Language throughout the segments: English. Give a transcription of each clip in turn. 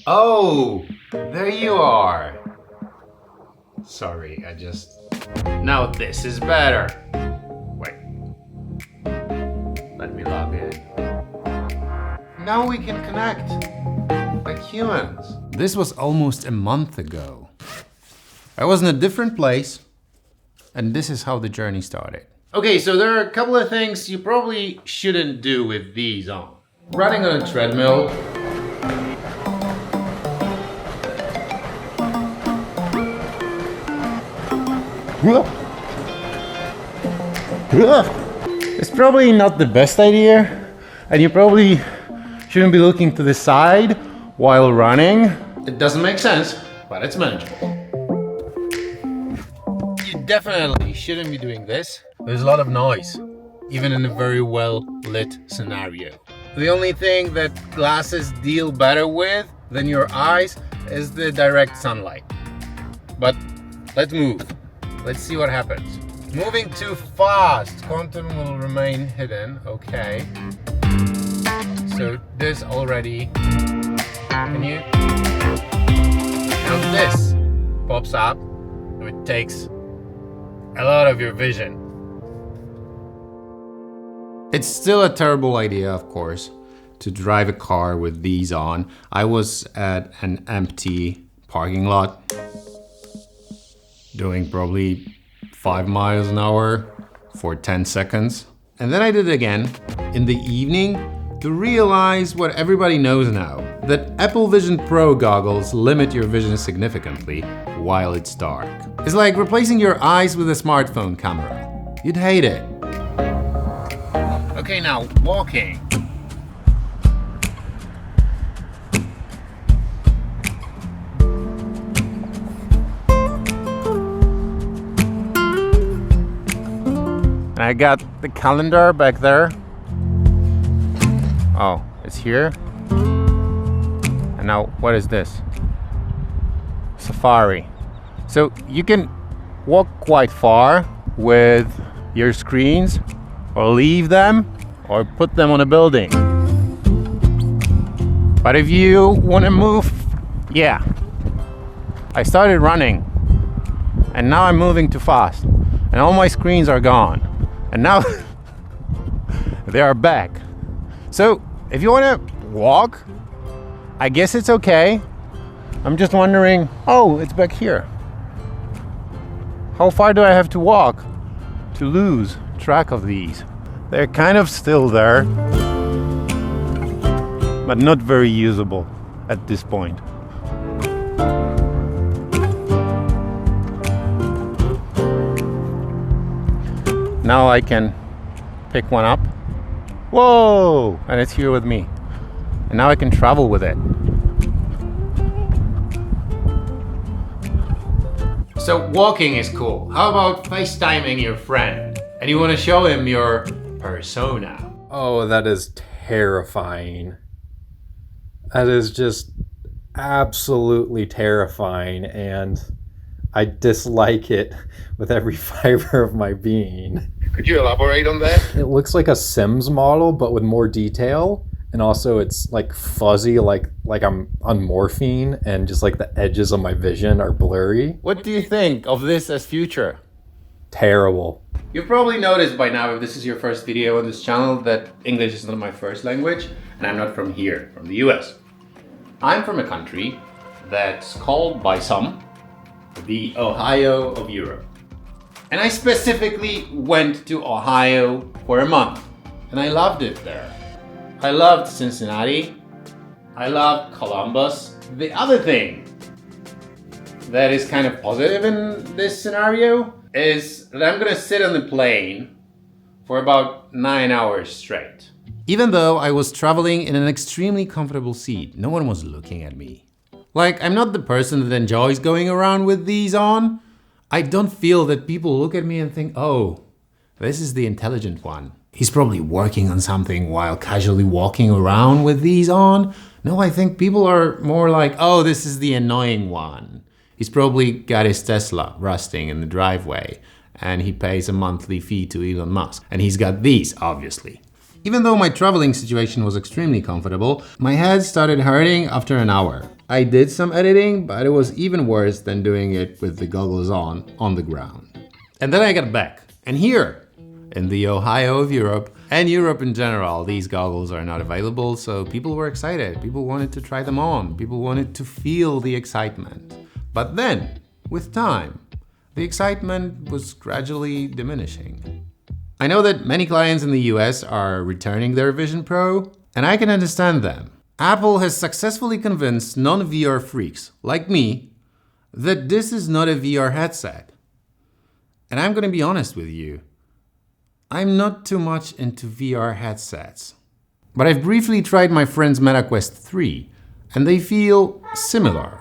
Oh, there you are. Sorry, Now this is better. Wait. Let me log in. Now we can connect like humans. This was almost a month ago. I was in a different place, and this is how the journey started. Okay, so there are a couple of things you probably shouldn't do with these on. Running on a treadmill. It's probably not the best idea, and you probably shouldn't be looking to the side while running. It doesn't make sense, but it's manageable. You definitely shouldn't be doing this. There's a lot of noise, even in a very well lit scenario. The only thing that glasses deal better with than your eyes is the direct sunlight. But let's move. Let's see what happens. Moving too fast, content will remain hidden. Okay. So this already. Can you? Now this pops up. So it takes a lot of your vision. It's still a terrible idea, of course, to drive a car with these on. I was at an empty parking lot, doing probably 5 miles an hour for 10 seconds. And then I did it again in the evening to realize what everybody knows now, that Apple Vision Pro goggles limit your vision significantly while it's dark. It's like replacing your eyes with a smartphone camera. You'd hate it. Okay, now walking. And I got the calendar back there. Oh, it's here. And now, what is this? Safari. So you can walk quite far with your screens, or leave them, or put them on a building. But if you want to move, yeah. I started running, and now I'm moving too fast, and all my screens are gone. And now they are back. So if you want to walk, I guess it's okay. I'm just wondering, oh, it's back here. How far do I have to walk to lose track of these? They're kind of still there, but not very usable at this point. Now I can pick one up. Whoa! And it's here with me. And now I can travel with it. So walking is cool. How about FaceTiming your friend? And you want to show him your persona. Oh, that is terrifying. That is just absolutely terrifying, and I dislike it with every fiber of my being. Could you elaborate on that? It looks like a Sims model, but with more detail. And also it's like fuzzy, like I'm on morphine, and just like the edges of my vision are blurry. What do you think of this as future? Terrible. You've probably noticed by now, if this is your first video on this channel, that English is not my first language, and I'm not from here, from the US. I'm from a country that's called by some the Ohio of Europe. And I specifically went to Ohio for a month, and I loved it there. I loved Cincinnati. I loved Columbus. The other thing that is kind of positive in this scenario is that I'm gonna sit on the plane for about 9 hours straight. Even though I was traveling in an extremely comfortable seat, no one was looking at me. Like, I'm not the person that enjoys going around with these on. I don't feel that people look at me and think, oh, this is the intelligent one. He's probably working on something while casually walking around with these on. No, I think people are more like, oh, this is the annoying one. He's probably got his Tesla rusting in the driveway, and he pays a monthly fee to Elon Musk. And he's got these, obviously. Even though my traveling situation was extremely comfortable, my head started hurting after an hour. I did some editing, but it was even worse than doing it with the goggles on the ground. And then I got back. And here, in the Ohio of Europe, and Europe in general, these goggles are not available, so people were excited. People wanted to try them on. People wanted to feel the excitement. But then, with time, the excitement was gradually diminishing. I know that many clients in the US are returning their Vision Pro, and I can understand them. Apple has successfully convinced non-VR freaks like me that this is not a VR headset. And I'm gonna be honest with you, I'm not too much into VR headsets. But I've briefly tried my friend's MetaQuest 3, and they feel similar.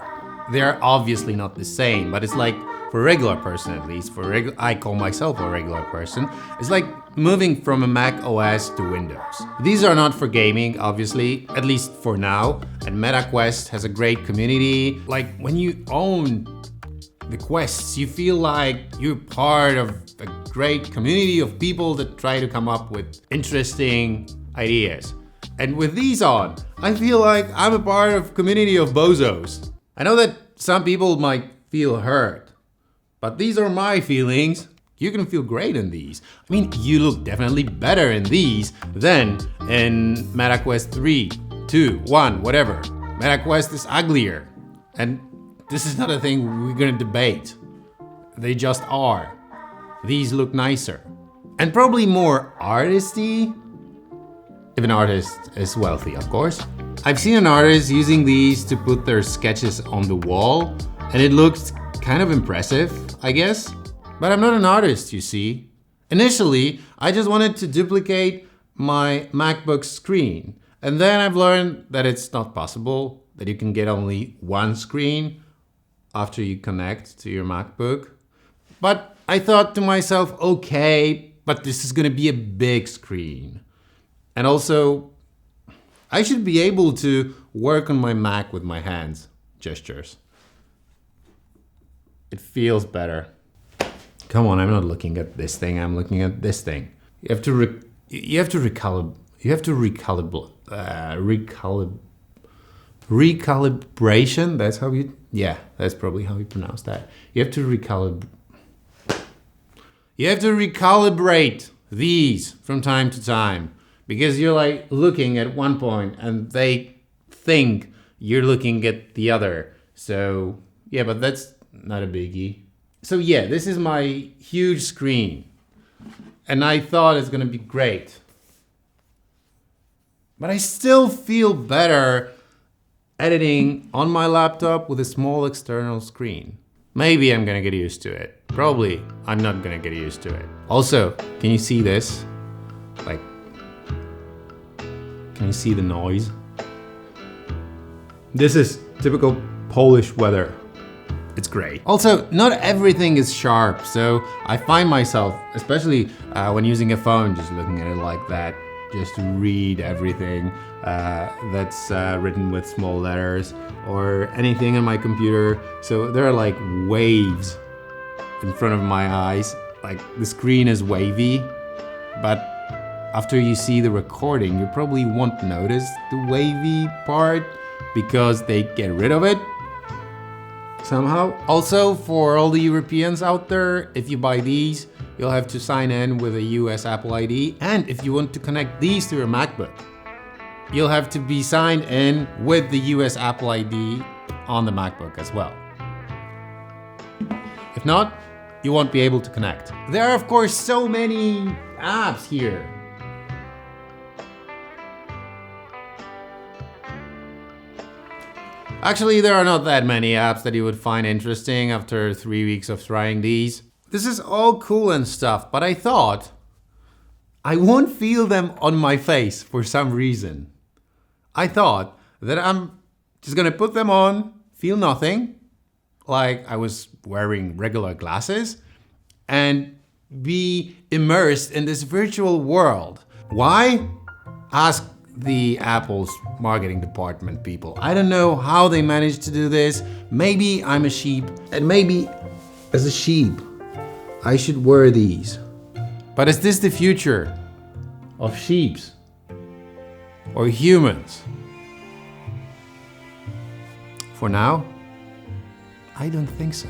They're obviously not the same, but it's like, for a regular person at least, I call myself a regular person, it's like moving from a Mac OS to Windows. These are not for gaming, obviously, at least for now, and MetaQuest has a great community. Like, when you own the Quests, you feel like you're part of a great community of people that try to come up with interesting ideas. And with these on, I feel like I'm a part of a community of bozos. I know that some people might feel hurt, but these are my feelings. You can feel great in these. I mean, you look definitely better in these than in MetaQuest 3, 2, 1, whatever. MetaQuest is uglier. And this is not a thing we're gonna debate. They just are. These look nicer. And probably more artisty, if an artist is wealthy, of course. I've seen an artist using these to put their sketches on the wall, and it looks kind of impressive, I guess. But I'm not an artist, you see. Initially, I just wanted to duplicate my MacBook screen. And then I've learned that it's not possible, that you can get only one screen after you connect to your MacBook. But I thought to myself, okay, but this is gonna be a big screen. And also, I should be able to work on my Mac with my hands gestures. It feels better. Come on, I'm not looking at this thing, I'm looking at this thing. You have to recalibration, that's probably how you pronounce that. You have to recalibrate these from time to time, because you're like looking at one point and they think you're looking at the other. So yeah, but that's not a biggie. So yeah, this is my huge screen and I thought it's gonna be great. But I still feel better editing on my laptop with a small external screen. Maybe I'm gonna get used to it. Probably I'm not gonna get used to it. Also, can you see this? Like, can you see the noise? This is typical Polish weather. It's great. Also, not everything is sharp, so I find myself, especially when using a phone, just looking at it like that, just to read everything that's written with small letters or anything on my computer. So there are like waves in front of my eyes. Like the screen is wavy, but after you see the recording, you probably won't notice the wavy part because they get rid of it somehow. Also, for all the Europeans out there, if you buy these, you'll have to sign in with a US Apple ID. And if you want to connect these to your MacBook, you'll have to be signed in with the US Apple ID on the MacBook as well. If not, you won't be able to connect. There are, of course, so many apps here. Actually, there are not that many apps that you would find interesting after 3 weeks of trying these. This is all cool and stuff, but I thought I won't feel them on my face for some reason. I thought that I'm just gonna put them on, feel nothing, like I was wearing regular glasses, and be immersed in this virtual world. Why? Ask the Apple's marketing department people. I don't know how they managed to do this. Maybe I'm a sheep, and maybe as a sheep, I should wear these. But is this the future of sheeps or humans? For now, I don't think so.